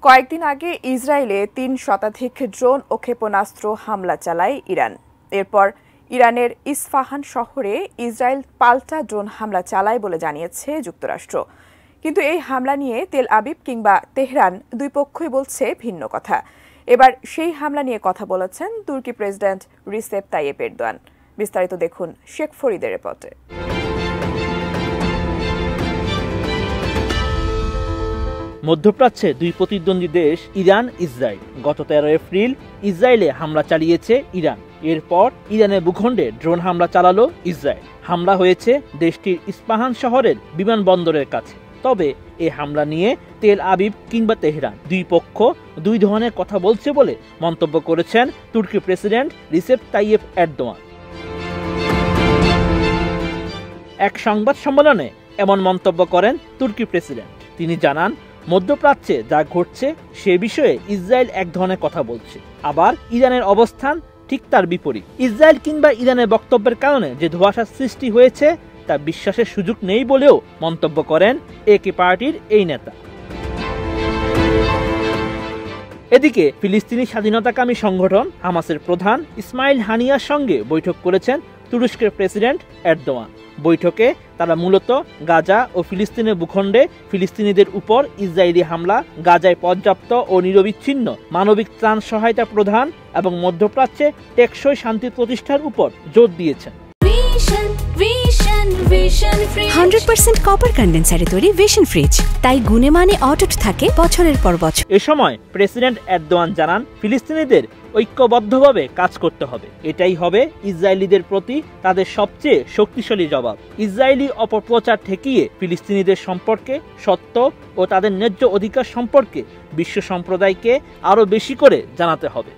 কয়েকদিন আগে ইসরায়েলে ৩ শতাধিক ড্রোন ও ক্ষেপণাস্ত্র হামলা চালায় ইরান। এরপর ইরানের ইস্পাহান শহরে ইসরায়েল পাল্টা ড্রোন হামলা চালায় বলে জানিয়েছে যুক্তরাষ্ট্র। কিন্তু এই হামলা নিয়ে তেল আবিব কিংবা তেহরান দুই পক্ষই বলছে ভিন্ন কথা। এবার সেই হামলা নিয়ে কথা বলেছেন তুর্কি প্রেসিডেন্ট রিসেপ তাইয়েপ এরদোয়ান। বিস্তারিত দেখুন শেখ ফরিদের রিপোর্টে। মধ্যপ্রাচ্যে দুই প্রতিদ্বন্দ্বী দেশ ইরান ইসরায়েল। গত 13 এপ্রিল ইসরায়েলে হামলা চালিয়েছে ইরান। এরপর ইরানের ভূখণ্ডে ড্রোন হামলা চালালো ইসরায়েল। হামলা হয়েছে দেশটির ইস্পাহান শহরের বিমানবন্দরের কাছে। তবে এই হামলা নিয়ে তেল আবিব কিংবা তেহরান দুই পক্ষ দুই ধরনের কথা বলছে বলে মন্তব্য করেছেন তুর্কি প্রেসিডেন্ট রিসেপ তাইয়েপ এরদোয়ান। এক সংবাদ সম্মেলনে এমন মন্তব্য করেন তুর্কি প্রেসিডেন্ট। তিনি জানান, মধ্যপ্রাচ্যে যা ঘটছে সে বিষয়ে ইসরায়েল এক ধরনের কথা বলছে, আবার ইরানের অবস্থান ঠিক তার বিপরীত। ইসরায়েল কিংবা ইরানের বক্তব্যের কারণে যে ধোঁয়াশার সৃষ্টি হয়েছে তা বিশ্বাসের সুযোগ নেই বলেও মন্তব্য করেন একই পার্টির এই নেতা। এদিকে ফিলিস্তিনি স্বাধীনতাকামী সংগঠন হামাসের প্রধান ইসমাইল হানিয়ার সঙ্গে বৈঠক করেছেন তুরস্কের প্রেসিডেন্ট এরদোয়ান। বৈঠকে তারা মূলত গাজা ও ফিলিস্তিনের ভূখণ্ডে ফিলিস্তিনিদের উপর ইসরায়েলি হামলা, গাজায় পর্যাপ্ত ও নিরবিচ্ছিন্ন মানবিক ত্রাণ সহায়তা প্রদান এবং মধ্যপ্রাচ্যে টেকসই শান্তি প্রতিষ্ঠার উপর জোর দিয়েছেন। 100% কপার কন্ডেন্সারে তৈরি ভিশন ফ্রিজ, তাই গুণে মানে অটুট থাকে বছরের পর বছর। এ সময় প্রেসিডেন্ট এরদোয়ান জানান, ফিলিস্তিনিদের ঐক্যবদ্ধভাবে কাজ করতে হবে। এটাই হবে ইসরায়েলিদের প্রতি তাদের সবচেয়ে শক্তিশালী জবাব। ইসরায়েলি অপপ্রচার ঠেকিয়ে ফিলিস্তিনিদের সম্পর্কে, সত্য ও তাদের ন্যায্য অধিকার সম্পর্কে বিশ্ব সম্প্রদায়কে আরও বেশি করে জানাতে হবে।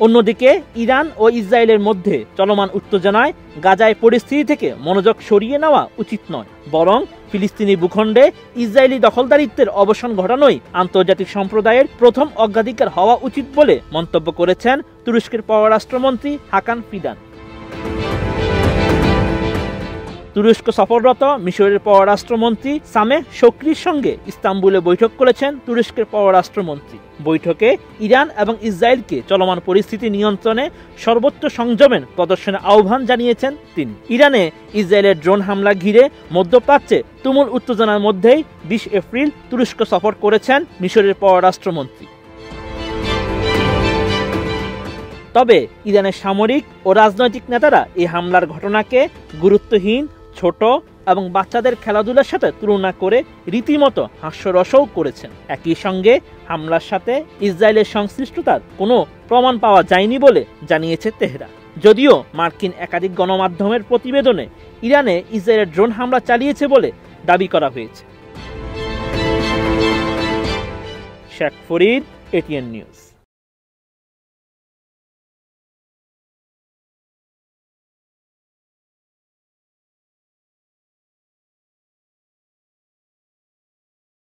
অন্যদিকে ইরান ও ইসরায়েলের মধ্যে চলমান উত্তেজনায় গাজায় পরিস্থিতি থেকে মনোযোগ সরিয়ে নেওয়া উচিত নয়, বরং ফিলিস্তিনি ভূখণ্ডে ইসরায়েলি দখলদারিত্বের অবসান ঘটানোই আন্তর্জাতিক সম্প্রদায়ের প্রথম অগ্রাধিকার হওয়া উচিত বলে মন্তব্য করেছেন তুরস্কের পররাষ্ট্রমন্ত্রী হাকান ফিদান। তুরস্ক সফররত মিশরের পররাষ্ট্রমন্ত্রী সামেহ শোকরির সঙ্গে ইস্তাম্বুলে বৈঠক করেছেন তুরস্কের পররাষ্ট্রমন্ত্রী। বৈঠকে ইরান এবং ইসরায়েলকে চলমান পরিস্থিতি নিয়ন্ত্রণে সর্বোচ্চ সংযমের প্রদর্শনের আহ্বান জানিয়েছেন তিনি। ইরানে ইসরায়েলের ড্রোন হামলা ঘিরে মধ্যপ্রাচ্যে তুমুল উত্তেজনার মধ্যেই 20 এপ্রিল তুরস্ক সফর করেছেন মিশরের পররাষ্ট্রমন্ত্রী। তবে ইরানের সামরিক ও রাজনৈতিক নেতারা এই হামলার ঘটনাকে গুরুত্বহীন, ছোট এবং বাচ্চাদের খেলাধুলার সাথে তুলনা করে রীতিমতো হাস্যরসও করেছেন। একই সঙ্গে হামলার সাথে ইসরায়েলের সংশ্লিষ্টতার কোনো প্রমাণ পাওয়া যায়নি বলে জানিয়েছে তেহরান। যদিও মার্কিন একাধিক গণমাধ্যমের প্রতিবেদনে ইরানে ইসরায়েলের ড্রোন হামলা চালিয়েছে বলে দাবি করা হয়েছে। Sheikh Farid, ATN news.